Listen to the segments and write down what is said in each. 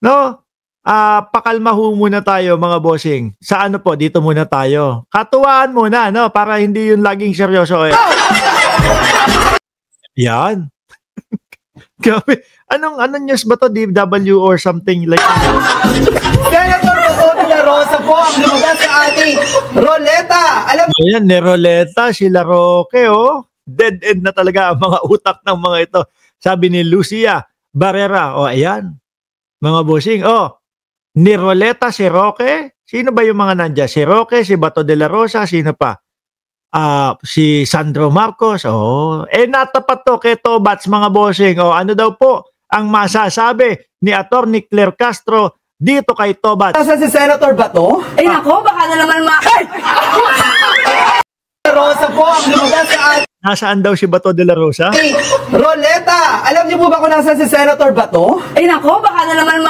No? Pakalma ho muna tayo mga bossing. Sa ano po, dito muna tayo. Katuwaan muna, no? Para hindi yun laging seryoso eh. Yan. Grabe. Anong news ba to? DW or something like Senator Bato de la Rosa po ang lumabas sa ating Roleta. Alam Ayan, ni Roleta, sila Roque, oh. Dead end na talaga ang mga utak ng mga ito. Sabi ni Lucia Barrera, oh, ayan. Mga bossing, oh. Ni Roleta, si Roque. Sino ba yung mga nandiyan? Si Roque, si Bato de la Rosa, sino pa? Si Sandro Marcos, oh. Natapat to kay Tobats, mga bossing. Oh, ano daw po ang masasabi ni Atty. Claire Castro dito kay Tobats? Nasa si Senator Bato? Nako, baka na naman Rosa po ang lumabas sa ating Nasaan daw si Bato de la Rosa? Roleta. Alam niyo po ba kung nasa si Senator Bato? Nako, baka na naman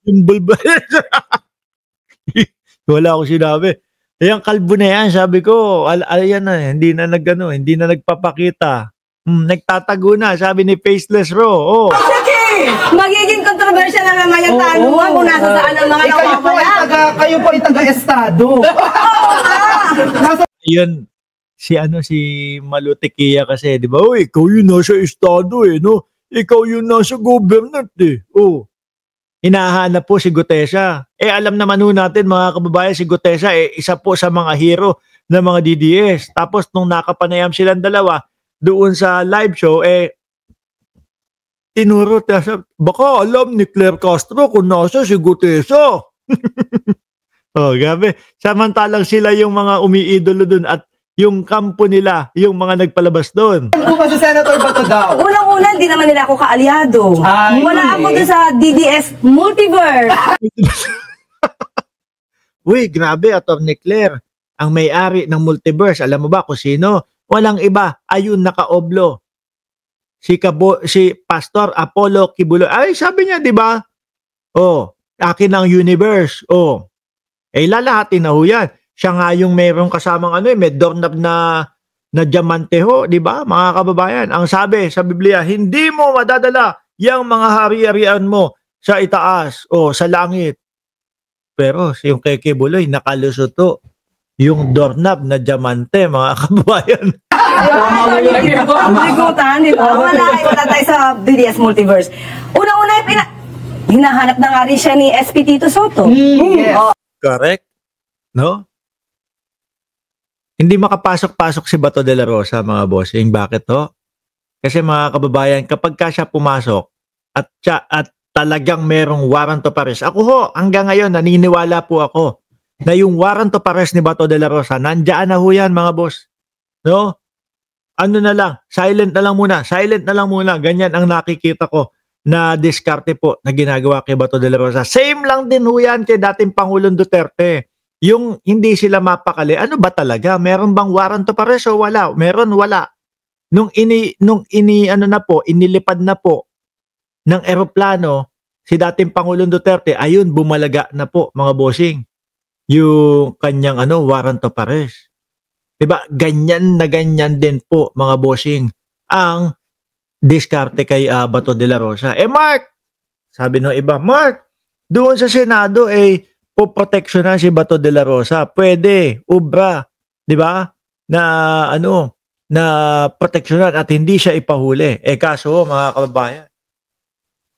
Yung bulba. Wala akong sinabi. Yung kalbo na yan, sabi ko, ayan na, hindi na nagpapakita. Nagtatago na, sabi ni Faceless Ro. Oh. magiging kontrobersyal na naman yung tanungan kung nasa saan ang mga nawawala. Kayo po ay taga-estado. Yun, si Malutikia kasi, di ba? Oh, ikaw yung nasa estado eh, no? Ikaw yung nasa government eh. Oh. Hinahanap po si Gutesa. Alam naman ho natin mga kababayan, si Gutesa isa po sa mga hero ng mga DDS. Tapos nung nakapanayam silang dalawa doon sa live show, tinuro siya, baka alam ni Claire Castro kung nasa si Gutesa. Oh, gabi. Samantalang sila yung mga umiidolo doon at yung kampo nila, yung mga nagpalabas doon. Ano ba si Senator Bato daw? Unang-una, hindi naman nila ako kaalyado. Ay, Wala ako doon sa DDS Multiverse. Uy, grabe, Atty. Claire. Ang may-ari ng Multiverse, alam mo ba kung sino? Walang iba, ayun nakaoblo. Si Pastor Apollo Kibuloy. Ay, sabi niya, di ba? Oh, akin ang universe. Oh. Lalahatin na ho yan. Siya nga yung mayroong kasamang may doorknob na diamante ho, di ba? Mga kababayan, ang sabi sa Biblia, hindi mo madadala yung mga hari-harian mo sa itaas o sa langit. Pero yung kay Kibuloy, nakalusuto yung doorknob na diamante, mga kababayan. Ligutan, di ba? Wala tayo sa DDS Multiverse. Unang-una, hinahanap na nga rin siya ni SP Tito Soto. Yes. Correct? No? Hindi makapasok-pasok si Bato de la Rosa, mga bossing. Bakit to? Kasi mga kababayan, kapag ka siya pumasok at talagang merong warrant of arrest, ako ho, hanggang ngayon, naniniwala po ako na yung warrant of arrest ni Bato de la Rosa, nandiyan na ho yan, mga boss. No? Ano na lang, silent na lang muna. Ganyan ang nakikita ko na diskarte po na ginagawa kay Bato de la Rosa. Same lang din ho yan kay dating Pangulong Duterte. Yung hindi sila mapakali, ano ba talaga? Meron bang warrant of arrest o wala? Meron, wala. Inilipad na po ng eroplano si dating Pangulong Duterte, ayun, bumalaga na po, mga bossing, yung kanyang warrant of arrest. Diba? Ganyan na ganyan din po, mga bossing, ang diskarte kay Bato de la Rosa. Mark, sabi ng iba, Mark, doon sa Senado, poproteksyonan si Bato de la Rosa. Pwede, ubra, di ba? Na proteksyonan at hindi siya ipahuli. Kaso, mga kababayan,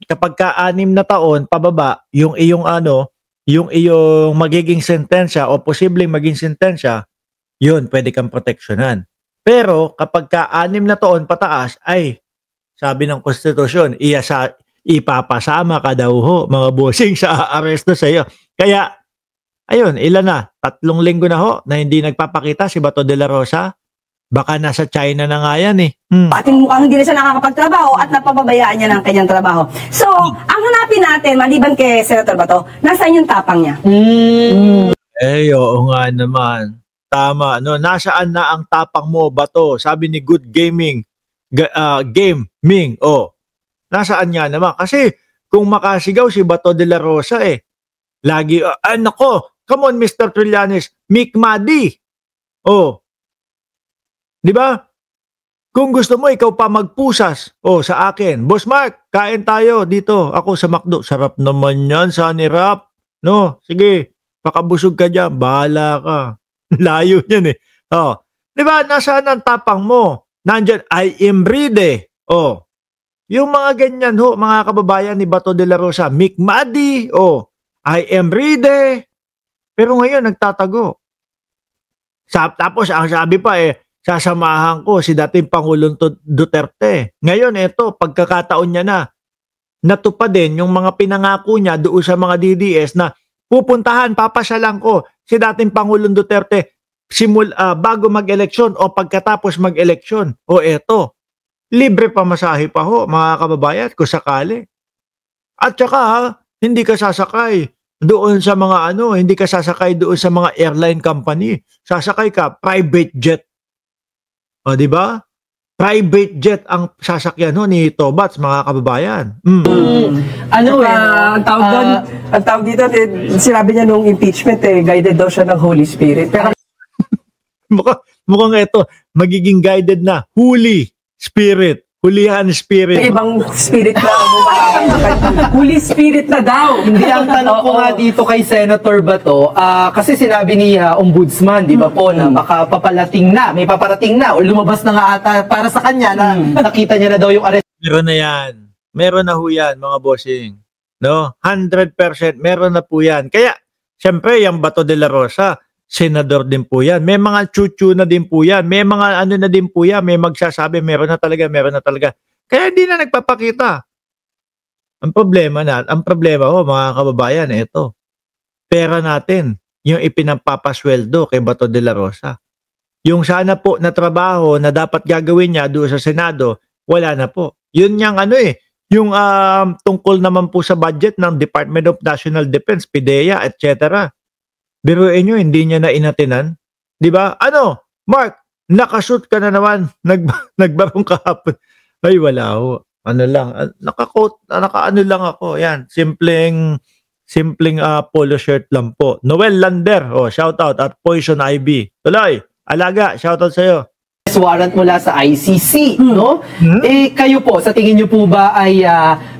kapag ka-6 na taon pababa, yung iyong magiging sentensya o posibleng maging sentensya, yun, pwede kang proteksyonan. Pero kapag ka-6 na taon pataas, ay, sabi ng konstitusyon, ipapasama ka daw ho, mga bossing, sa aresto sa iyo. Kaya, ayun, ilan na? 3 linggo na ho na hindi nagpapakita si Bato de la Rosa. Baka nasa China na nga yan eh. Ating mukhang hindi na siya nakakapagtrabaho at napapabayaan niya ng kanyang trabaho. So, ang hanapin natin, maliban kay Senator Bato, nasaan yung tapang niya? Oo nga naman. Tama, no? Nasaan na ang tapang mo, Bato? Sabi ni Good Gaming, Gaming, nasaan nga naman? Kasi kung makasigaw si Bato de la Rosa lagi, nako, come on Mr. Trillanes, Mick Madi. Di ba? Kung gusto mo, ikaw pa magpusas. Sa akin. Boss Mark, kain tayo dito. Ako sa McDo. Sarap naman yan, Sunny Rap. No, sige. Pakabusog ka dyan. Bahala ka. Layo yan eh. Di ba, nasaan ang tapang mo? Nandyan, I am ready. Yung mga ganyan mga kababayan ni Bato de la Rosa. Mick Madi. I am ready. Pero ngayon, nagtatago. Tapos, ang sabi pa sasamahan ko si dating Pangulong Duterte. Ngayon, pagkakataon niya na, natupad din yung mga pinangako niya doon sa mga DDS na pupuntahan, papasyalan ko si dating Pangulong Duterte bago mag-eleksyon o pagkatapos mag-eleksyon. Libre pamasahe pa mga kababayan kung sakali. At saka, hindi ka sasakay doon sa mga hindi ka sasakay doon sa mga airline company. Sasakay ka private jet. Di ba? Private jet ang sasakyan ni Tobats, mga kababayan. Ang tawag dito, sinabi niya nung impeachment, guided daw siya ng Holy Spirit. Pero mukhang magiging guided na Holy Spirit. Hulihan Spirit. Ibang spirit na Holy Spirit na daw. Hindi, ang tanong ko nga dito kay Senator Bato, kasi sinabi ni Ombudsman, di ba po, na makapapalating na, may paparating na, o lumabas na nga ata para sa kanya na nakita niya na daw yung arrest. Meron na yan. Meron na ho yan, mga bossing. No? 100% meron na po yan. Kaya, syempre, yung Bato de la Rosa, senador din po yan. May mga chuchu na din po yan. May mga na din po yan. May magsasabi, meron na talaga, meron na talaga. Kaya hindi na nagpapakita. Ang problema mga kababayan, pera natin, yung ipinapapasweldo kay Bato de la Rosa. Yung sana po na trabaho na dapat gagawin niya doon sa Senado, wala na po. Yun yung yung tungkol naman po sa budget ng Department of National Defense, PIDEA, etc. Biruin nyo, hindi niya na inatinan. Di ba? Mark, nakashoot ka na naman. Nagbarong kahapon. Ay, wala ho. Naka-ano lang ako. Yan, simpleng polo shirt lang po. Noel Lander, shout out at Poison Ivy. Tuloy, Alaga, shout out sa'yo. Warrant mula sa ICC, no? Kayo po, sa tingin niyo po ba ay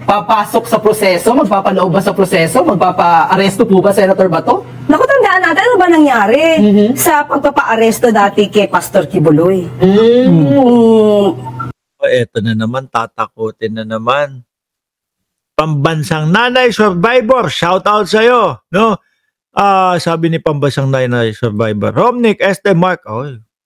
papasok sa proseso? Magpapaloob ba sa proseso? Magpapa-aresto po ba, Senator Bato? Naku, tandaan natin ano ba nangyari sa pagpapa-aresto dati kay Pastor Kibuloy. Eto na naman, tatakutin na naman. Pambansang Nanay Survivor, shout out sa'yo, no? Sabi ni Pambansang Nanay Survivor, Romnick Este Mark,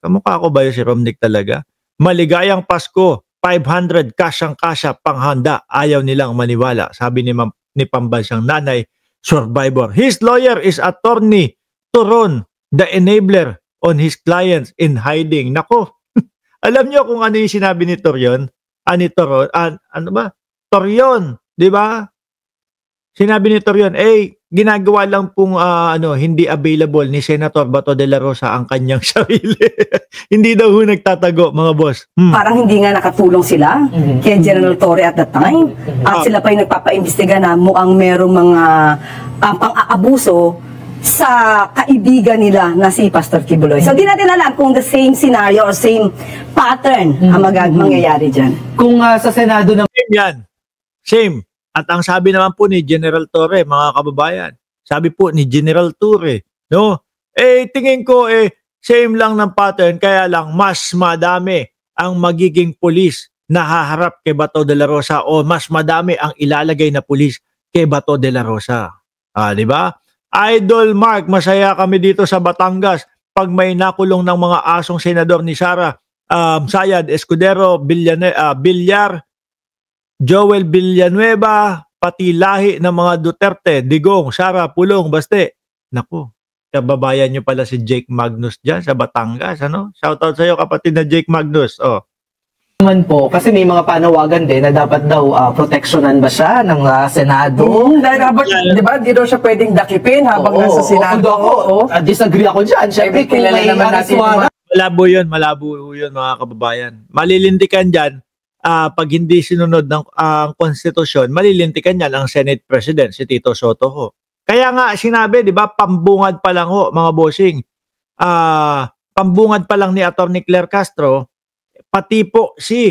kamukha ko ba yun si Romnick talaga? Maligayang Pasko, 500 kasyang-kasya panghanda. Ayaw nilang maniwala, sabi ni Pambansang Nanay Survivor. His lawyer is Attorney Turon, the enabler on his clients in hiding. Nako, alam niyo kung ano yung sinabi ni Torion? Torion, di ba? Sinabi ni Torion, ginagawa lang pong hindi available ni Senator Bato de la Rosa ang kanyang sarili. Hindi daw nagtatago, mga boss. Parang hindi nga nakatulong sila kay General Torre at that time. At sila pa yung nagpapaimbestiga na mukhang merong mga pang-aabuso sa kaibigan nila na si Pastor Kibuloy. So, di natin alam kung the same scenario or same pattern ang mangyayari dyan. Kung sa Senado na... Same yan. Same. At ang sabi naman po ni General Torre, mga kababayan, sabi po ni General Torre, no? Tingin ko, same lang ng pattern, kaya lang mas madami ang magiging pulis na haharap kay Bato de la Rosa o mas madami ang ilalagay na pulis kay Bato de la Rosa. Di ba? Idol Mark, masaya kami dito sa Batangas pag may nakulong ng mga asong senador ni Sara, Sayad Escudero, Villar, Joel Villanueva, pati lahi ng mga Duterte, Digong, Sara, Pulong, Baste. Naku, kababayan nyo pala si Jake Magnus dyan sa Batangas, Shoutout sa'yo, kapatid na Jake Magnus, Naman po, kasi may mga panawagan din na dapat daw proteksyonan ba siya ng Senado? Dahil habang, di ba, di daw siya pwedeng dakipin habang nasa Senado. Disagree ako dyan. Siyempre, kung kilala may naman natin yung Malabo yun, mga kababayan. Malilintikan dyan, pag hindi sinunod ng konstitusyon, malilintikan niyan ang Senate President, si Tito Soto ho. Kaya nga sinabi, di ba, pambungad pa lang ho, mga bossing. Pambungad pa lang ni Atty. Claire Castro, pati po si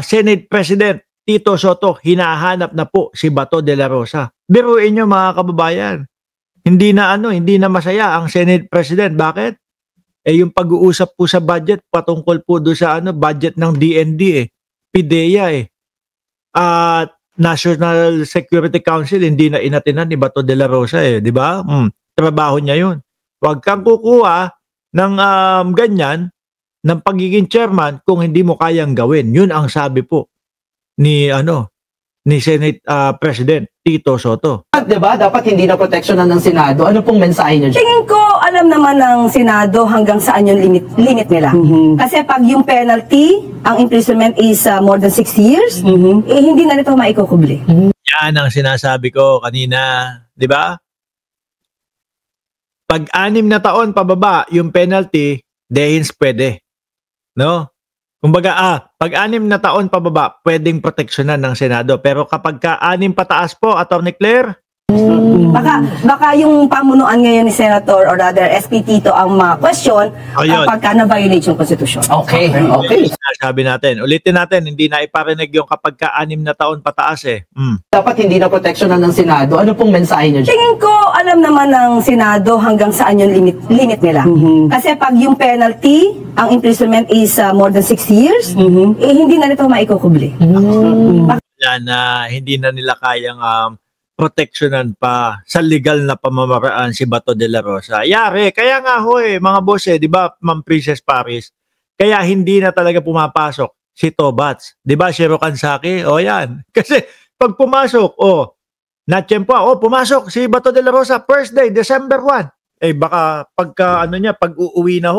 Senate President Tito Soto, hinahanap na po si Bato de la Rosa. Biruin nyo mga kababayan, hindi na masaya ang Senate President. Bakit? Yung pag-uusap po sa budget patungkol po do sa budget ng DND PIDEA at National Security Council, hindi na inatinan ni Bato de la Rosa di ba? Trabaho niya 'yun. Huwag kang kukuha ng ganyan ng pagiging chairman kung hindi mo kayang gawin. 'Yun ang sabi po ni Senate President Tito Soto. Diba? Dapat hindi na proteksyonan ng Senado. Ano pong mensahe niyo dyan? Tingin ko, alam naman ng Senado hanggang saan yung limit nila. Kasi pag yung penalty, ang imprisonment is more than 6 years, hindi na nito maikukubli. Yan ang sinasabi ko kanina, di ba? Pag 6 na taon pababa yung penalty, dehins pwede. No? Kumbaga, pag 6 na taon pababa, pwedeng proteksyonan ng Senado. Pero kapag ka 6 pataas po, Atty. Claire, Baka yung pamunuan ngayon ni Senator or rather SP Tito ang ma-question pagka na-violate yung konstitusyon. Okay. Sabi natin, ulitin natin, hindi na iparinig yung kapag ka 6 na taon pataas Dapat hindi na proteksyonan ng Senado. Ano pong mensahe niyo dyan? Tingin ko, alam naman ng Senado hanggang saan yung limit nila. Kasi pag yung penalty, ang imprisonment is more than 6 years, hindi na nito maikukubli. Yan na hindi na nila kayang proteksyonan pa sa legal na pamamaraan si Bato de la Rosa. Yari, kaya nga mga boss di ba, Ma'am Princess Paris, kaya hindi na talaga pumapasok si Tobats. Di ba, Shiro Kansaki? Yan. Kasi pag pumasok, natsyempo, pumasok si Bato de la Rosa, first day, December 1. Baka pagka, pag uuwi na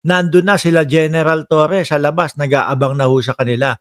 nandun na sila General Torres sa labas, nag-aabang na sa kanila.